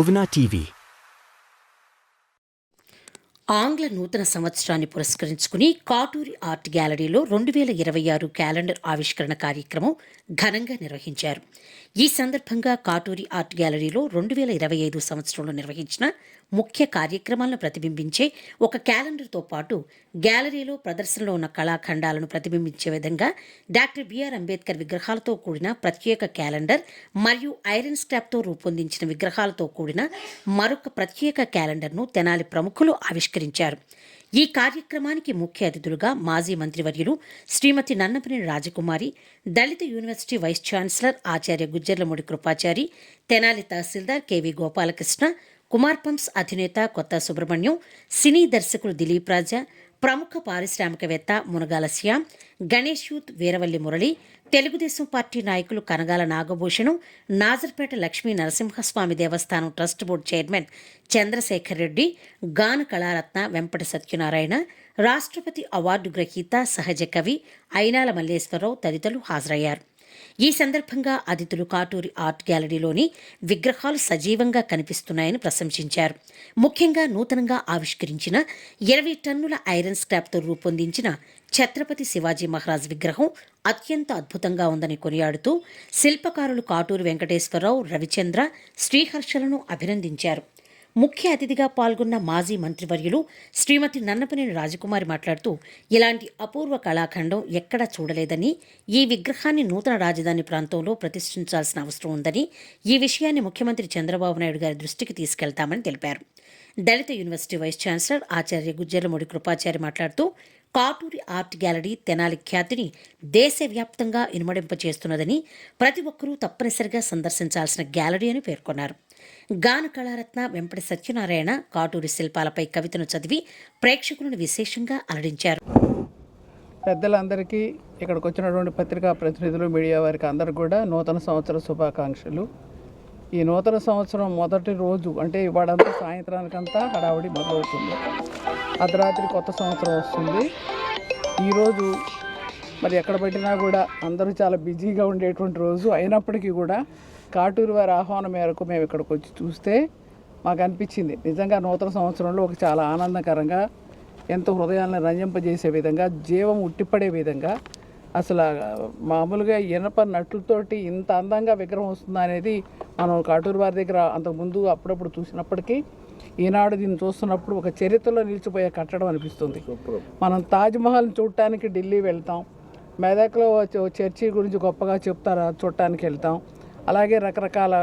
Bhavana TV. ఆంగ్ల నూతన సంవత్సరాన్ని పురస్కరించుకుని కాటూరి ఆర్ట్ గ్యాలరీలో 2026 క్యాలెండర్ ఆవిష్కరణ కార్యక్రమం ఘనంగా నిర్వహించారు. ఈ సందర్భంగా కాటూరి ఆర్ట్ గ్యాలరీలో 2025 సంవత్సరంలో నిర్వహించిన ముఖ్య కార్యక్రమాలను ప్రతిబింబించే ఒక క్యాలెండర్తో పాటు గ్యాలరీలో ప్రదర్శనలో ఉన్న కళాఖండాలను ప్రతిబింబించే విధంగా డాక్టర్ బిఆర్ అంబేద్కర్ విగ్రహాలతో కూడిన ప్రత్యేక క్యాలెండర్ మరియు ఐరన్ స్క్రాప్తో రూపొందించిన విగ్రహాలతో కూడిన మరొక ప్రత్యేక క్యాలెండర్ను తెనాలి ప్రముఖులు ఆవిష్కరించారు. ఈ కార్యక్రమానికి ముఖ్య అతిథులుగా మాజీ మంత్రివర్యులు Shrimati Nannapaneni Rajakumari, Dalit university vice chancellor Acharya Gujjarlamudi Kripachari, Tenali tahsildar KV Gopalakrishna, Kumar pumps అధినేత కొత్త సుబ్రహ్మణ్యం, సినీ దర్శకులు దిలీప్ రాజా, ప్రముఖ పారిశ్రామికవేత్త మునగాల శ్యామ్, గణేష్ యూత్ వీరవల్లి మురళి, తెలుగుదేశం పార్టీ నాయకులు Kanagala Nagabhushanam, Nazarpet Lakshmi Narasimhaswamy devasthanam trust board chairman Chandrasekhar Reddy, Gana Kalaratna Vempati Satyanarayana, రాష్ట్రపతి అవార్డు గ్రహీత సహజ కవి అయినాల మల్లేశ్వరరావు తదితరులు హాజరయ్యారు. ఈ సందర్భంగా అతిథులు కాటూరి ఆర్ట్ గ్యాలరీలోని విగ్రహాలు సజీవంగా కనిపిస్తున్నాయని ప్రశంసించారు. ముఖ్యంగా నూతనంగా ఆవిష్కరించిన 20 టన్నుల ఐరన్ స్క్రాప్తో రూపొందించిన ఛత్రపతి శివాజీ మహారాజ్ విగ్రహం అత్యంత అద్భుతంగా ఉందని కొనియాడుతూ శిల్పకారులు కాటూరి వెంకటేశ్వరరావు, రవిచంద్ర, శ్రీహర్షలను అభినందించారు. ముఖ్య అతిథిగా పాల్గొన్న మాజీ మంత్రివర్యులు శ్రీమతి నన్నపనేని రాజకుమారి మాట్లాడుతూ, ఇలాంటి అపూర్వ కళాఖండం ఎక్కడా చూడలేదని, ఈ విగ్రహాన్ని నూతన రాజధాని ప్రాంతంలో ప్రతిష్ఠించాల్సిన అవసరం ఉందని, ఈ విషయాన్ని ముఖ్యమంత్రి చంద్రబాబు నాయుడు గారి దృష్టికి తీసుకెళ్తామని తెలిపారు. దళిత university vice chancellor Acharya Gujjarlamudi Krupachari మాట్లాడుతూ, కాటూరి ఆర్ట్ గ్యాలరీ తెనాలి ఖ్యాతిని దేశవ్యాప్తంగా ఇనుమడింపచేస్తున్నదని, ప్రతి ఒక్కరూ తప్పనిసరిగా సందర్శించాల్సిన గ్యాలరీ అని పేర్కొన్నారు. గాన కళారత్న వెంపటి సత్యనారాయణ కాటూరి శిల్పాలపై కవితను చదివి ప్రేక్షకులను విశేషంగా అలరించారు. పెద్దలందరికీ, ఇక్కడికి వచ్చినటువంటి పత్రికా ప్రతినిధులు, మీడియా వారికి అందరికీ కూడా నూతన సంవత్సర శుభాకాంక్షలు. ఈ నూతన సంవత్సరం మొదటి రోజు అంటే ఇవాడంతా సాయంత్రానికంతా హడావుడి మొదలవుతుంది. అర్ధరాత్రి కొత్త సంవత్సరం వస్తుంది. ఈరోజు మరి ఎక్కడ పెట్టినా కూడా అందరూ చాలా బిజీగా ఉండేటువంటి రోజు అయినప్పటికీ కూడా కాటూరి వారి ఆహ్వానం మేరకు మేము ఇక్కడికి వచ్చి చూస్తే మాకు అనిపించింది నిజంగా నూతన సంవత్సరంలో ఒక చాలా ఆనందకరంగా, ఎంతో హృదయాలను రంజింపజేసే విధంగా, జీవం ఉట్టిపడే విధంగా, అసలు మామూలుగా ఇనప నట్లతోటి ఇంత అందంగా విగ్రహం వస్తుందా అనేది మనం కాటూరి వారి దగ్గర అంతకుముందు అప్పుడప్పుడు చూసినప్పటికీ ఈనాడు దీన్ని చూస్తున్నప్పుడు ఒక చరిత్రలో నిలిచిపోయే కట్టడం అనిపిస్తుంది. మనం తాజ్మహల్ని చూడటానికి ఢిల్లీ వెళ్తాం, మెదక్లో చర్చి గురించి గొప్పగా చెప్తారా చూడటానికి వెళ్తాం, అలాగే రకరకాల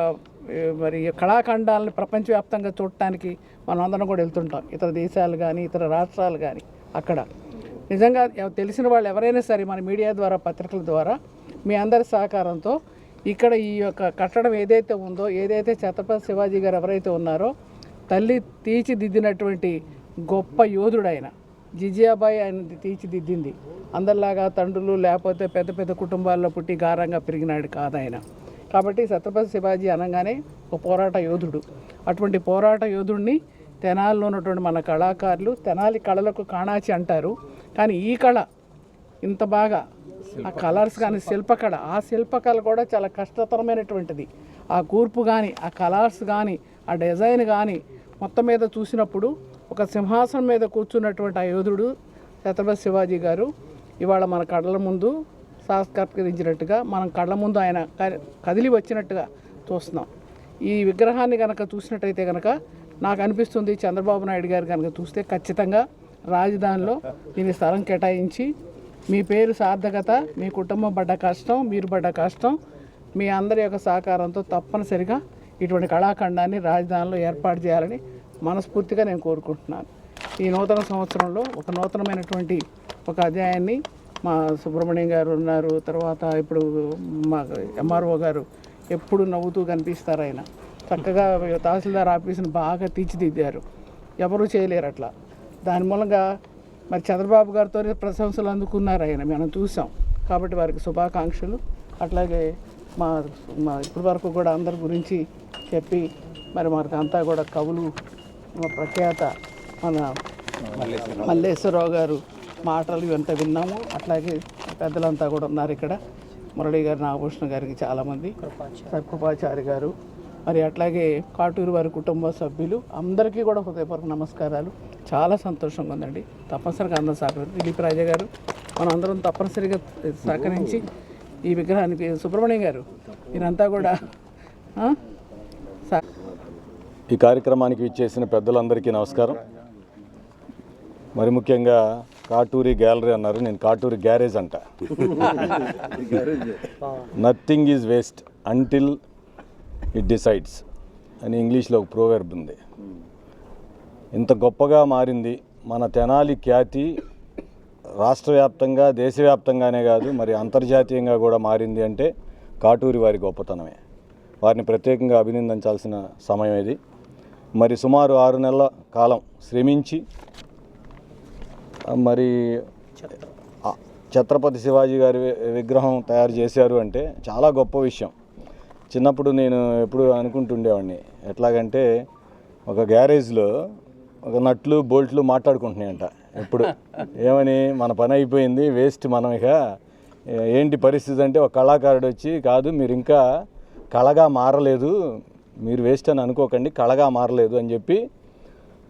మరి కళాఖండాలను ప్రపంచవ్యాప్తంగా చూడటానికి మనం అందరం కూడా వెళ్తుంటాం, ఇతర దేశాలు కానీ ఇతర రాష్ట్రాలు కానీ. అక్కడ నిజంగా తెలిసిన వాళ్ళు ఎవరైనా సరే మన మీడియా ద్వారా, పత్రికల ద్వారా మీ అందరి సహకారంతో ఇక్కడ ఈ యొక్క కట్టడం ఏదైతే ఉందో, ఏదైతే ఛత్రపతి శివాజీ గారు ఎవరైతే ఉన్నారో తల్లి తీర్చిదిద్దినటువంటి గొప్ప యోధుడు ఆయన, జిజియాబాయి ఆయన తీర్చిదిద్దింది. అందరిలాగా తండ్రులు లేకపోతే పెద్ద పెద్ద కుటుంబాల్లో పుట్టి గారంగా పెరిగినాడు కాదు ఆయన. కాబట్టి ఛత్రపతి శివాజీ అనగానే ఒక పోరాట యోధుడు. అటువంటి పోరాట యోధుడిని తెనాలిలో ఉన్నటువంటి మన కళాకారులు, తెనాలి కళలకు కాణాచి అంటారు, కానీ ఈ కళ ఇంత బాగా ఆ కలర్స్ కానీ శిల్పకళ, ఆ శిల్పకళ కూడా చాలా కష్టతరమైనటువంటిది. ఆ కూర్పు కానీ, ఆ కలర్స్ కానీ, ఆ డిజైన్ కానీ మొత్తం మీద చూసినప్పుడు ఒక సింహాసనం మీద కూర్చున్నటువంటి ఆ యోధుడు ఛత్రపతి శివాజీ గారు ఇవాళ మన కళ్ళ ముందు సాక్షాత్కరించినట్టుగా, మనం కళ్ళ ముందు ఆయన కదిలి వచ్చినట్టుగా చూస్తున్నాం. ఈ విగ్రహాన్ని కనుక చూసినట్టయితే కనుక నాకు అనిపిస్తుంది చంద్రబాబు నాయుడు గారు కనుక చూస్తే ఖచ్చితంగా రాజధానిలో దీని స్థలం కేటాయించి మీ పేరు సార్థకత, మీ కుటుంబం పడ్డ కష్టం, మీరు పడ్డ కష్టం, మీ అందరి యొక్క సహకారంతో తప్పనిసరిగా ఇటువంటి కళాఖండాన్ని రాజధానిలో ఏర్పాటు చేయాలని మనస్ఫూర్తిగా నేను కోరుకుంటున్నాను. ఈ నూతన సంవత్సరంలో ఒక నూతనమైనటువంటి ఒక అధ్యాయాన్ని మా సుబ్రహ్మణ్యం గారు ఉన్నారు, తర్వాత ఇప్పుడు మా ఎంఆర్ఓ గారు ఎప్పుడు నవ్వుతూ కనిపిస్తారు. ఆయన చక్కగా తహసీల్దార్ ఆఫీసును బాగా తీర్చిదిద్దారు, ఎవరూ చేయలేరు అట్లా. దాని మూలంగా మరి చంద్రబాబు గారితో ప్రశంసలు అందుకున్నారు ఆయన, మనం చూసాం. కాబట్టి వారికి శుభాకాంక్షలు. అట్లాగే మా ఇప్పటి వరకు కూడా అందరి గురించి చెప్పి మరి మనకు అంతా కూడా కవులు, మా ప్రఖ్యాత మన మల్లేశ్వరరావు గారు మాటలు ఇవంతా విన్నాము. అట్లాగే పెద్దలంతా కూడా ఉన్నారు ఇక్కడ, మురళి గారు, నాగభూషణ గారికి చాలామంది, కృపాచారి గారు, మరి అట్లాగే కాటూరు వారి కుటుంబ సభ్యులు అందరికీ కూడా హృదయపూర్వక నమస్కారాలు. చాలా సంతోషంగా ఉందండి. తప్పనిసరిగా అందరూ సహకరించారు. దిలీప్ రాజా గారు మనం అందరం తప్పనిసరిగా సహకరించి ఈ విగ్రహానికి, సుబ్రహ్మణ్యం గారు మీరంతా కూడా ఈ కార్యక్రమానికి ఇచ్చేసిన పెద్దలందరికీ నమస్కారం. మరి ముఖ్యంగా కాటూరి గ్యాలరీ అన్నారు, నేను కాటూరి గ్యారేజ్ అంట. Nothing is waste until it decides అని ఇంగ్లీష్లో ఒక ప్రోవర్బ్ ఉంది. ఇంత గొప్పగా మారింది మన తెనాలి ఖ్యాతి రాష్ట్ర వ్యాప్తంగా, దేశవ్యాప్తంగానే కాదు మరి అంతర్జాతీయంగా కూడా మారింది అంటే కాటూరి వారి గొప్పతనమే. వారిని ప్రత్యేకంగా అభినందించాల్సిన సమయం ఇది. మరి సుమారు 6 నెలల కాలం శ్రమించి మరి ఛత్రపతి శివాజీ గారి విగ్రహం తయారు చేశారు అంటే చాలా గొప్ప విషయం. చిన్నప్పుడు నేను ఎప్పుడు అనుకుంటుండేవాడిని, ఎట్లాగంటే ఒక గ్యారేజ్లో ఒక నట్లు బోల్ట్లు మాట్లాడుకుంటున్నాయంట ఎప్పుడు, ఏమని మన పని అయిపోయింది, వేస్ట్, మనం ఇక ఏంటి పరిస్థితి అంటే ఒక కళాకారుడు వచ్చి, కాదు మీరు ఇంకా కళగా మారలేదు, మీరు వేస్ట్ అని అనుకోకండి, కళగా మారలేదు అని చెప్పి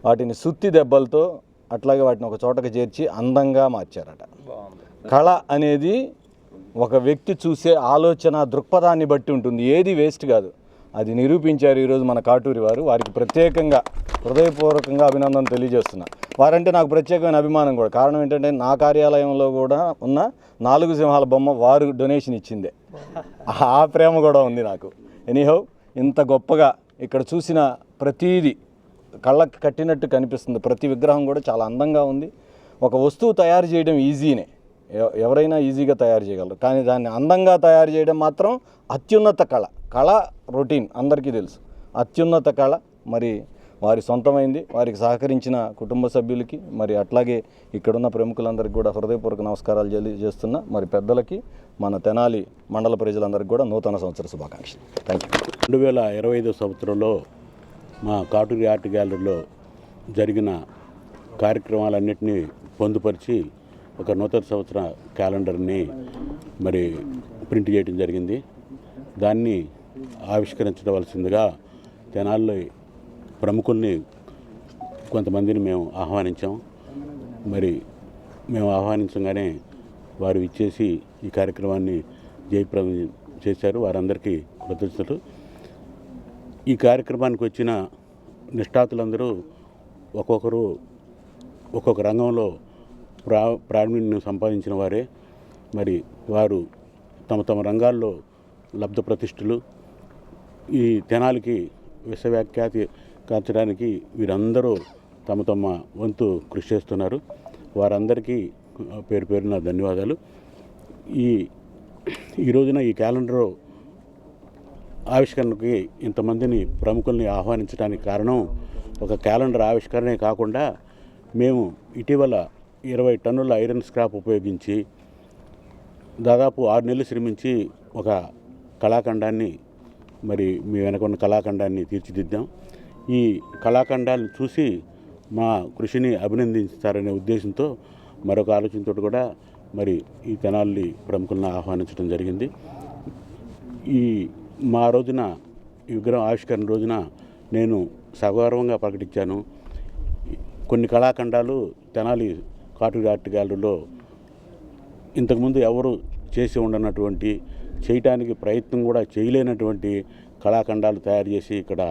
వాటిని సుత్తి దెబ్బలతో అట్లాగే వాటిని ఒక చోటకి చేర్చి అందంగా మార్చారట. కళ అనేది ఒక వ్యక్తి చూసే ఆలోచన దృక్పథాన్ని బట్టి ఉంటుంది, ఏది వేస్ట్ కాదు. అది నిరూపించారు ఈరోజు మన కాటూరి వారు. వారికి ప్రత్యేకంగా హృదయపూర్వకంగా అభినందన తెలియజేస్తున్నా. వారంటే నాకు ప్రత్యేకమైన అభిమానం కూడా. కారణం ఏంటంటే నా కార్యాలయంలో కూడా ఉన్న 4 సింహాల బొమ్మ వారు డొనేషన్ ఇచ్చిందే. ఆ ప్రేమ కూడా ఉంది నాకు. ఎనీహౌ, ఇంత గొప్పగా ఇక్కడ చూసిన ప్రతీది కళ్ళకి కట్టినట్టు కనిపిస్తుంది. ప్రతి విగ్రహం కూడా చాలా అందంగా ఉంది. ఒక వస్తువు తయారు చేయడం ఈజీనే, ఎవరైనా ఈజీగా తయారు చేయగలరు. కానీ దాన్ని అందంగా తయారు చేయడం మాత్రం అత్యున్నత కళ. కళ రొటీన్ అందరికీ తెలుసు, అత్యున్నత కళ మరి వారి సొంతమైంది. వారికి సహకరించిన కుటుంబ సభ్యులకి మరి అట్లాగే ఇక్కడున్న ప్రముఖులందరికీ కూడా హృదయపూర్వక నమస్కారాలు తెలియజేస్తున్నా. మరి పెద్దలకి, మన తెనాలి మండల ప్రజలందరికీ కూడా నూతన సంవత్సర శుభాకాంక్షలు. Thank you. 2025 సంవత్సరంలో మా కాటూరి ఆర్ట్ గ్యాలరీలో జరిగిన కార్యక్రమాలన్నింటినీ పొందుపరిచి ఒక నూతన సంవత్సర క్యాలెండర్ని మరి ప్రింట్ చేయడం జరిగింది. దాన్ని ఆవిష్కరించవలసిందిగా తెనాలి ప్రముఖుల్ని కొంతమందిని మేము ఆహ్వానించాం. మరి మేము ఆహ్వానించగానే వారు ఇచ్చేసి ఈ కార్యక్రమాన్ని జయప్రదం చేశారు. వారందరికీ కృతజ్ఞతలు. ఈ కార్యక్రమానికి వచ్చిన నిష్ఠాతులందరూ ఒక్కొక్కరు ఒక్కొక్క రంగంలో ప్రావీణ్యం సంపాదించిన వారే. మరి వారు తమ తమ రంగాల్లో లబ్ధ ప్రతిష్ఠలు, ఈ తెనాలికి విశ్వవ్యాఖ్యాతి కాల్చడానికి వీరందరూ తమ తమ వంతు కృషి చేస్తున్నారు. వారందరికీ పేరు పేరున ధన్యవాదాలు. ఈ రోజున ఈ క్యాలెండర్ ఆవిష్కరణకి ఇంతమందిని ప్రముఖుల్ని ఆహ్వానించడానికి కారణం, ఒక క్యాలెండర్ ఆవిష్కరణే కాకుండా మేము ఇటీవల 20 టన్నుల ఐరన్ స్క్రాప్ ఉపయోగించి దాదాపు 6 నెలలు శ్రమించి ఒక కళాఖండాన్ని, మరి మీ వెనకున్న కళాఖండాన్ని తీర్చిదిద్దాం. ఈ కళాఖండాలను చూసి మా కృషిని అభినందిస్తారనే ఉద్దేశంతో, మరొక ఆలోచనతో కూడా మరి ఈ తెనాలి ప్రముఖులను ఆహ్వానించడం జరిగింది. మా రోజున ఈ విగ్రహం ఆవిష్కరణ రోజున నేను సగౌరవంగా ప్రకటించాను, కొన్ని కళాఖండాలు తెనాలి కాటూరి ఆర్ట్ గ్యాలరీలో ఇంతకుముందు ఎవరు చేసి ఉండనటువంటి, చేయటానికి ప్రయత్నం కూడా చేయలేనటువంటి కళాఖండాలు తయారు చేసి ఇక్కడ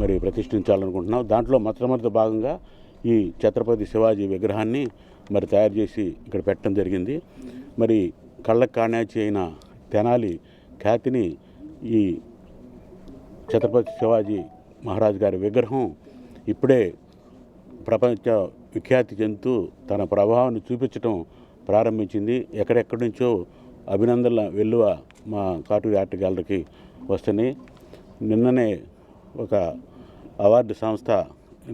మరి ప్రతిష్ఠించాలనుకుంటున్నాం. దాంట్లో మొట్టమొదటి భాగంగా ఈ ఛత్రపతి శివాజీ విగ్రహాన్ని మరి తయారు చేసి ఇక్కడ పెట్టడం జరిగింది. మరి కళ్ళకు కాణాచి అయిన తెనాలి ఖ్యాతిని ఈ ఛత్రపతి శివాజీ మహారాజ్ గారి విగ్రహం ఇప్పుడే ప్రపంచ విఖ్యాతి చెందుతూ తన ప్రభావాన్ని చూపించడం ప్రారంభించింది. ఎక్కడెక్కడి నుంచో అభినందనల వెల్లువ మా కాటూరి ఆర్ట్ గ్యాలరీకి వస్తున్నాయి. నిన్ననే ఒక అవార్డు సంస్థ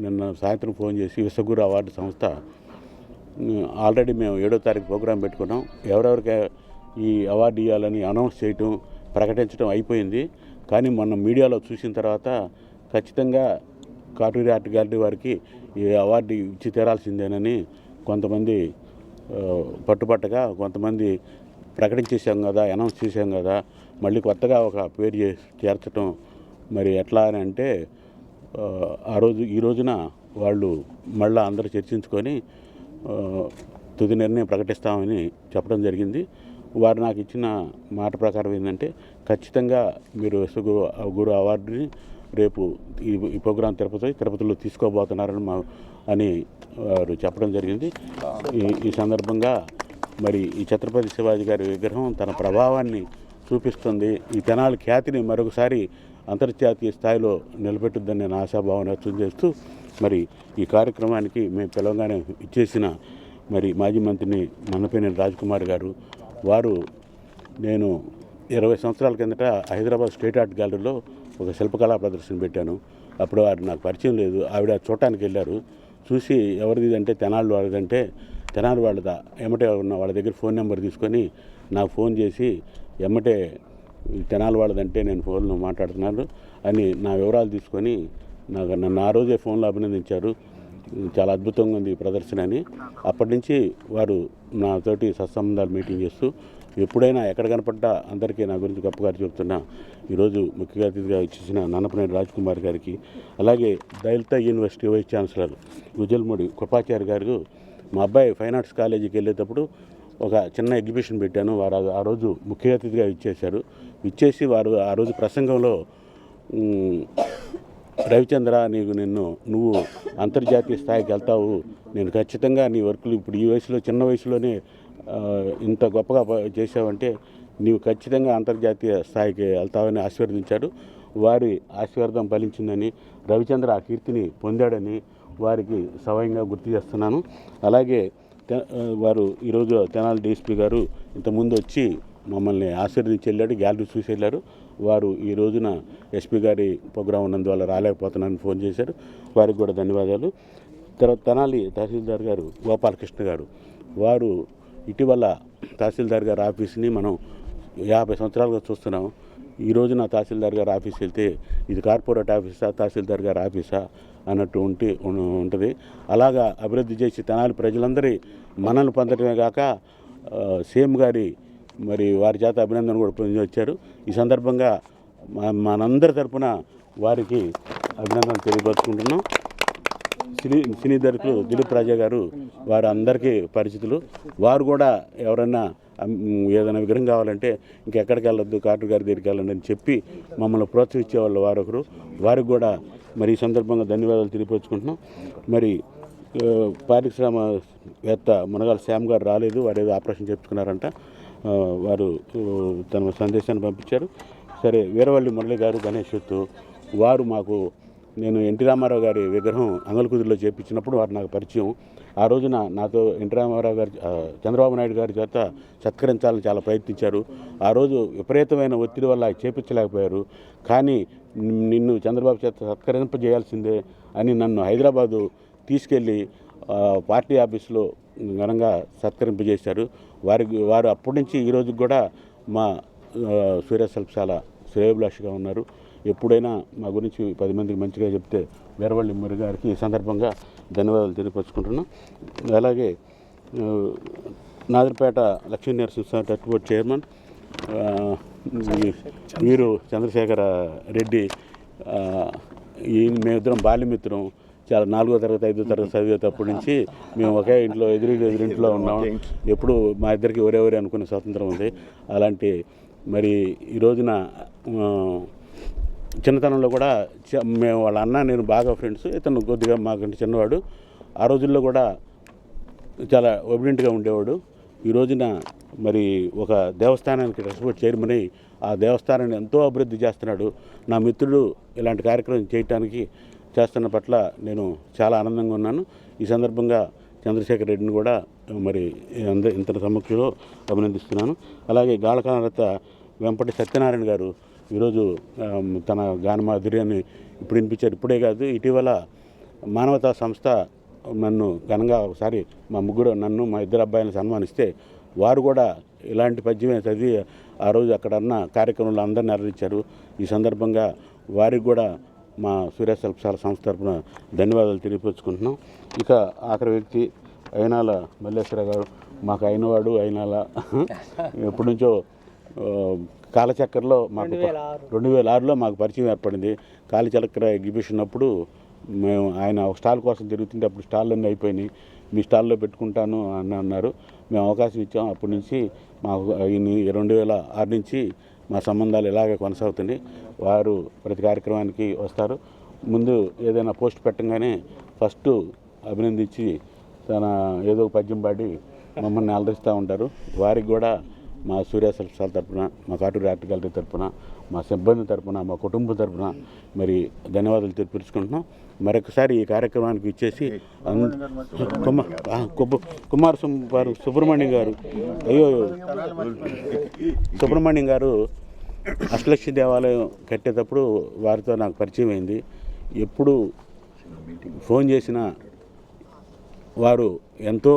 నిన్న సాయంత్రం ఫోన్ చేసి, విశ్వగురు అవార్డు సంస్థ ఆల్రెడీ మేము 7వ తారీఖు ప్రోగ్రాం పెట్టుకున్నాం. ఎవరెవరికి ఈ అవార్డు ఇవ్వాలని అనౌన్స్ చేయటం, ప్రకటించడం అయిపోయింది. కానీ మొన్న మీడియాలో చూసిన తర్వాత ఖచ్చితంగా కాటూరి ఆర్ట్ గ్యాలరీ వారికి ఈ అవార్డు ఇచ్చి తీరాల్సిందేనని కొంతమంది పట్టుపట్టగా, కొంతమంది ప్రకటించేసాం కదా, అనౌన్స్ చేసాం కదా, మళ్ళీ కొత్తగా ఒక పేరు చేర్చడం మరి ఎట్లా అని అంటే ఈ రోజున వాళ్ళు మళ్ళీ అందరూ చర్చించుకొని తుది నిర్ణయం ప్రకటిస్తామని చెప్పడం జరిగింది. వారు నాకు ఇచ్చిన మాట ప్రకారం ఏంటంటే ఖచ్చితంగా మీరు గురు అవార్డుని రేపు ఈ ప్రోగ్రాం తిరుపతిలో తీసుకోబోతున్నారని అని వారు చెప్పడం జరిగింది. ఈ సందర్భంగా మరి ఈ ఛత్రపతి శివాజీ గారి విగ్రహం తన ప్రభావాన్ని చూపిస్తుంది. ఈ తెనాలి ఖ్యాతిని మరొకసారి అంతర్జాతీయ స్థాయిలో నిలబెట్టుద్దని నేను ఆశాభావం వ్యక్తం చేస్తూ మరి ఈ కార్యక్రమానికి మేము పిలవగానే ఇచ్చేసిన మరి మాజీ మంత్రిని నన్నపనేని రాజ్కుమార్ గారు, వారు నేను 20 సంవత్సరాల కిందట హైదరాబాద్ స్టేట్ ఆర్ట్ గ్యాలరీలో ఒక శిల్పకళా ప్రదర్శన పెట్టాను. అప్పుడు వారు నాకు పరిచయం లేదు. ఆవిడ చూడటానికి వెళ్ళారు. చూసి ఎవరిది అంటే తెనాలి వాళ్ళదంటే తెనాలి వాళ్ళదా ఎమ్మటే ఉన్న వాళ్ళ దగ్గర ఫోన్ నెంబర్ తీసుకొని నాకు ఫోన్ చేసి ఎమ్మటే తెనాలి వాళ్ళదంటే నేను ఫోన్లో మాట్లాడుతున్నాను అని నా వివరాలు తీసుకొని నన్ను ఆ రోజే ఫోన్లో అభినందించారు. చాలా అద్భుతంగా ఉంది ఈ ప్రదర్శన అని. అప్పటి నుంచి వారు నాతోటి సత్సంబంధాలు మీటింగ్ చేస్తూ ఎప్పుడైనా ఎక్కడ కనపడ్డా అందరికీ నా గురించి గొప్పగా చెప్తున్నా ఈరోజు ముఖ్య అతిథిగా ఇచ్చేసిన నన్నపనేని రాజ్కుమార్ గారికి, అలాగే దళిత యూనివర్సిటీ వైస్ ఛాన్సలర్ గుజల్మూడి కృపాచారి గారు మా అబ్బాయి ఫైన్ ఆర్ట్స్ కాలేజీకి వెళ్ళేటప్పుడు ఒక చిన్న ఎగ్జిబిషన్ పెట్టాను. వారు ఆ రోజు ముఖ్య అతిథిగా ఇచ్చేసి వారు ఆ రోజు ప్రసంగంలో రవిచంద్ర నువ్వు అంతర్జాతీయ స్థాయికి వెళ్తావు, నేను ఖచ్చితంగా నీ వర్కులు ఇప్పుడు ఈ వయసులో చిన్న వయసులోనే ఇంత గొప్పగా చేసావంటే నీవు ఖచ్చితంగా అంతర్జాతీయ స్థాయికి వెళ్తావని ఆశీర్వదించారు. వారి ఆశీర్వాదం ఫలించిందని, రవిచంద్ర ఆ కీర్తిని పొందాడని వారికి సవయంగా గుర్తు చేస్తున్నాను. అలాగే వారు ఈరోజు తెనాలి డిఎస్పీ గారు ఇంతకుముందు వచ్చి మమ్మల్ని ఆశీర్వదించి వెళ్ళాడు, గ్యాలరీ చూసి వెళ్ళారు. వారు ఈ రోజున ఎస్పీ గారి ప్రోగ్రాం ఉన్నందువల్ల రాలేకపోతున్నానని ఫోన్ చేశారు. వారికి కూడా ధన్యవాదాలు. తర్వాత తెనాలి తహసీల్దార్ గారు గోపాలకృష్ణ గారు, వారు ఇటీవల తహసీల్దార్ గారి ఆఫీస్ని మనం 50 సంవత్సరాలుగా చూస్తున్నాం. ఈ రోజున తహసీల్దార్ గారి ఆఫీస్కి వెళ్తే ఇది కార్పొరేట్ ఆఫీసా తహసీల్దార్ గారి ఆఫీసా అన్నట్టు ఉంటుంది. అలాగా అభివృద్ధి చేసి తెనాలి ప్రజలందరి మనల్ని పొందడమే కాక సీఎం గారి మరి వారి చేత అభినందన కూడా పొంది వచ్చారు. ఈ సందర్భంగా మనందరి తరపున వారికి అభినందన తెలియపరుచుకుంటున్నాం. సినీ దర్శకులు దిలీప్ రాజా గారు వారు అందరికీ పరిచితులు. వారు కూడా ఎవరన్నా ఏదైనా విగ్రహం కావాలంటే ఇంకెక్కడికి వెళ్ళొద్దు, కార్టూర్ గారి దగ్గరికి వెళ్ళండి అని చెప్పి మమ్మల్ని ప్రోత్సహించేవాళ్ళు వారొకరు. వారికి కూడా మరి ఈ సందర్భంగా ధన్యవాదాలు తెలియపరుచుకుంటున్నాం. మరి పారిశ్రామవేత్త మునగాల శ్యామ్ గారు రాలేదు, వారు ఏదో ఆపరేషన్ చేయించుకున్నారంట. వారు తన సందేశాన్ని పంపించారు. సరే, వీరవల్లి మురళి గారు గణేష్ వారు నేను ఎన్టీ రామారావు గారి విగ్రహం అంగలకుదురులో చేయించినప్పుడు వారు నాకు పరిచయం. ఆ రోజున నాతో ఎన్టీ రామారావు గారి చంద్రబాబు నాయుడు గారి చేత సత్కరించాలని చాలా ప్రయత్నించారు. ఆ రోజు విపరీతమైన ఒత్తిడి వల్ల చేపించలేకపోయారు. కానీ నిన్ను చంద్రబాబు చేత సత్కరింపజేయాల్సిందే అని నన్ను హైదరాబాదు తీసుకెళ్ళి పార్టీ ఆఫీసులో ఘనంగా సత్కరింపజేశారు. వారు అప్పటి నుంచి ఈ రోజుకి కూడా మా సూర్యశిల్పశాల శ్రేయోభిలాషిగా ఉన్నారు. ఎప్పుడైనా మా గురించి 10 మందికి మంచిగా చెప్తే వీరవల్లి మురళి గారికి ఈ సందర్భంగా ధన్యవాదాలు తెలియపరుచుకుంటున్నాం. అలాగే Nadiripeta Lakshmi Narasimha trust board chairman వీరు చంద్రశేఖర రెడ్డి, మేమిద్దరం బాల్యమిత్రం. చాలా 4వ తరగతి 5వ తరగతి చదివేటప్పటి నుంచి మేము ఒకే ఇంట్లో ఎదురింట్లో ఉన్నాం. ఎప్పుడు మా ఇద్దరికి ఒరే అనుకునే స్వాతంత్రం ఉంది. అలాంటి మరి ఈ రోజున చిన్నతనంలో కూడా మేము వాళ్ళ అన్న నేను బాగా ఫ్రెండ్స్. ఇతను కొద్దిగా మాకంటే చిన్నవాడు. ఆ రోజుల్లో కూడా చాలా ఒబిడెంట్గా ఉండేవాడు. ఈ రోజున మరి ఒక దేవస్థానానికి ట్రస్ట్ చైర్మన్ అయి ఆ దేవస్థానాన్ని ఎంతో అభివృద్ధి చేస్తున్నాడు. నా మిత్రుడు ఇలాంటి కార్యక్రమం చేయడానికి చేస్తున్న పట్ల నేను చాలా ఆనందంగా ఉన్నాను. ఈ సందర్భంగా చంద్రశేఖర్ రెడ్డిని కూడా మరి ఇంత సమక్షంలో అభినందిస్తున్నాను. అలాగే గాళకానరత వెంపటి సత్యనారాయణ గారు ఈరోజు తన గాన మాధుర్యాన్ని ఇప్పుడు వినిపించారు. ఇప్పుడే కాదు, ఇటీవల మానవతా సంస్థ నన్ను ఘనంగా ఒకసారి నన్ను మా 2 అబ్బాయిలను సన్మానిస్తే వారు కూడా ఇలాంటి పద్యమే చదివి ఆ రోజు అక్కడ అన్న కార్యక్రమంలో అందరిని అలరించారు. ఈ సందర్భంగా వారికి కూడా మా సూర్యశిల్పశాల సంస్థ తరఫున ధన్యవాదాలు తెలియపరుచుకుంటున్నాం. ఇక ఆఖరి వ్యక్తి అయినాల మల్లేశ్వర గారు, మాకు అయినవాడు అయినాల ఎప్పటి నుంచో కాలచక్రలో మాకు 2006లో మాకు పరిచయం ఏర్పడింది. కాలచక్ర ఎగ్జిబిషన్ అప్పుడు మేము ఆయన ఒక స్టాల్ కోసం తిరుగుతుంటే అప్పుడు స్టాళ్ళన్నీ అయిపోయినాయి, మీ స్టాల్లో పెట్టుకుంటాను అని అన్నారు. మేము అవకాశం ఇచ్చాం. అప్పటి నుంచి మాకు 2006 నుంచి మా సంబంధాలు ఇలాగే కొనసాగుతున్నాయి. వారు ప్రతి కార్యక్రమానికి వస్తారు. ముందు ఏదైనా పోస్ట్ పెట్టగానే ఫస్ట్ అభినందించి తన ఏదో పద్యం పాడి మమ్మల్ని అలరిస్తూ ఉంటారు. వారికి కూడా మా సూర్య సెల్ఫ్సాల్ తరఫున, మా కాటూరి ఆర్ట్ గ్యాలరీ తరఫున, మా సిబ్బంది తరఫున, మా కుటుంబం తరఫున మరి ధన్యవాదాలు తెలియపరుచుకుంటున్నాం. మరొకసారి ఈ కార్యక్రమానికి ఇచ్చేసి కుమార్ సుబ్రహ్మణ్యం గారు సుబ్రహ్మణ్యం గారు అష్టలక్ష్మి దేవాలయం కట్టేటప్పుడు వారితో నాకు పరిచయం అయింది. ఎప్పుడు ఫోన్ చేసినా వారు ఎంతో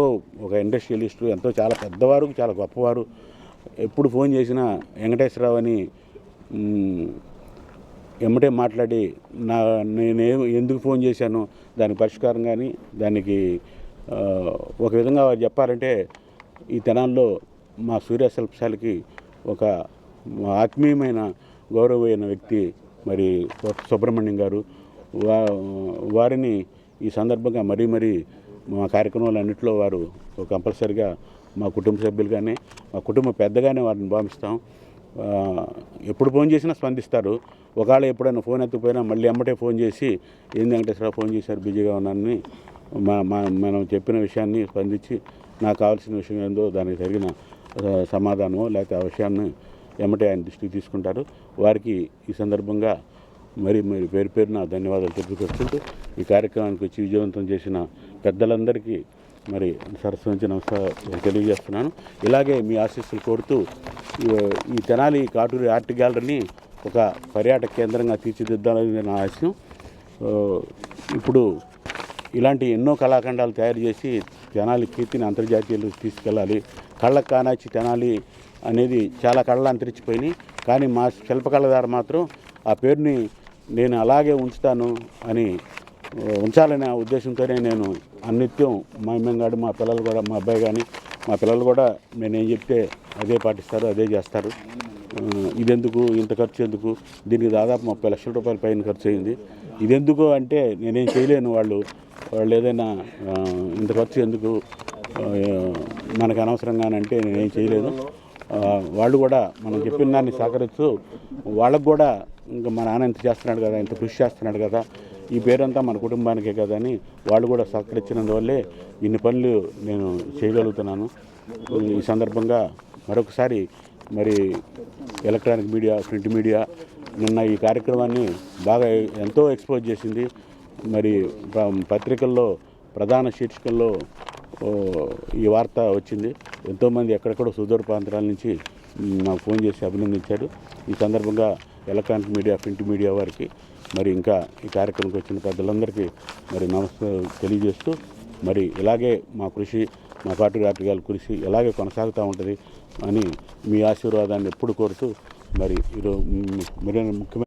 ఒక ఇండస్ట్రియలిస్టు, ఎంతో చాలా పెద్దవారు, చాలా గొప్పవారు. ఎప్పుడు ఫోన్ చేసినా వెంకటేశ్వరరావు అని ఎమ్మటే మాట్లాడి నేను ఎందుకు ఫోన్ చేశాను దానికి పరిష్కారం కానీ దానికి ఒక విధంగా వారు చెప్పాలంటే ఈ తెనాల్లో మా సూర్య శిల్పశాలకి ఒక ఆత్మీయమైన గౌరవమైన వ్యక్తి మరి సుబ్రహ్మణ్యం గారు. వారిని ఈ సందర్భంగా మరీ మా కార్యక్రమాలన్నింటిలో వారు కంపల్సరిగా మా కుటుంబ సభ్యులుగానే, మా కుటుంబ పెద్దగానే వారిని భావిస్తాం. ఎప్పుడు ఫోన్ చేసినా స్పందిస్తారు. ఒకవేళ ఎప్పుడైనా ఫోన్ ఎత్తకపోయినా మళ్ళీ ఎమ్మటే ఫోన్ చేసి ఏంది వెంకటేశ్వరరావు ఫోన్ చేశారు, బిజీగా ఉన్నానని మనం చెప్పిన విషయాన్ని స్పందించి నాకు కావాల్సిన విషయం ఏందో దానికి తగిన సమాధానమో లేకపోతే ఆ విషయాన్ని ఎమ్మటే ఆయన దృష్టికి తీసుకుంటారు. వారికి ఈ సందర్భంగా మరి పేరున ధన్యవాదాలు తెలుపుకొస్తుంటూ ఈ కార్యక్రమానికి వచ్చి విజయవంతం చేసిన పెద్దలందరికీ మరి సరస్సు నుంచి నమస్కారం తెలియజేస్తున్నాను. ఇలాగే మీ ఆశీస్సులు కోరుతూ ఈ తెనాలి కాటూరి ఆర్ట్ గ్యాలరీని ఒక పర్యాటక కేంద్రంగా తీర్చిదిద్దాలని నా ఆశయం. ఇప్పుడు ఇలాంటి ఎన్నో కళాఖండాలు తయారు చేసి తెనాలి కీర్తిని అంతర్జాతీయులకు తీసుకెళ్ళాలి. కళ్ళకు కానాచి తెనాలి అనేది చాలా కళలు అంతరించిపోయినాయి. కానీ మా శిల్పకళ మాత్రం ఆ పేరుని నేను అలాగే ఉంచుతాను అని ఉంచాలనే ఉద్దేశంతోనే నేను అన్నిత్యం మా అమ్మంగాడు, మా పిల్లలు కూడా, మా అబ్బాయి కానీ మా పిల్లలు కూడా నేనేం చెప్తే అదే పాటిస్తారు, అదే చేస్తారు. ఇదెందుకు, ఇంత ఖర్చు ఎందుకు, దీనికి దాదాపు 30 లక్షల రూపాయల పైన ఖర్చు అయింది. ఇదెందుకు అంటే నేనేం చేయలేను, వాళ్ళు ఏదైనా ఇంత ఖర్చు ఎందుకు మనకు అనవసరంగానంటే నేనేం చేయలేదు. వాళ్ళు కూడా మనం చెప్పిన దాన్ని సహకరిస్తూ వాళ్ళకు కూడా ఇంకా మా నాన్న ఇంత చేస్తున్నాడు కదా, ఇంత కృషి చేస్తున్నాడు కదా, ఈ పేరంతా మన కుటుంబానికే కదా అని వాళ్ళు కూడా సహకరించినందువల్లే ఇన్ని పనులు నేను చేయగలుగుతున్నాను. ఈ సందర్భంగా మరొకసారి మరి ఎలక్ట్రానిక్ మీడియా, ప్రింట్ మీడియా నిన్న ఈ కార్యక్రమాన్ని బాగా ఎంతో ఎక్స్పోజ్ చేసింది. మరి పత్రికల్లో ప్రధాన శీర్షికల్లో ఈ వార్త వచ్చింది. ఎంతోమంది ఎక్కడెక్కడో సుదూర ప్రాంతాల నుంచి నాకు ఫోన్ చేసి అభినందించారు. ఈ సందర్భంగా ఎలక్ట్రానిక్ మీడియా, ప్రింట్ మీడియా వారికి మరి ఇంకా ఈ కార్యక్రమంకి వచ్చిన పెద్దలందరికీ మరి నమస్కారం తెలియజేస్తూ మరి ఇలాగే మా కృషి, మా కాటూరి ఆర్ట్ గ్యాలరీ కృషి ఇలాగే కొనసాగుతూ ఉంటుంది అని మీ ఆశీర్వాదాన్ని ఎప్పుడు కోరుతూ మరి ఈరోజు ముఖ్యమైన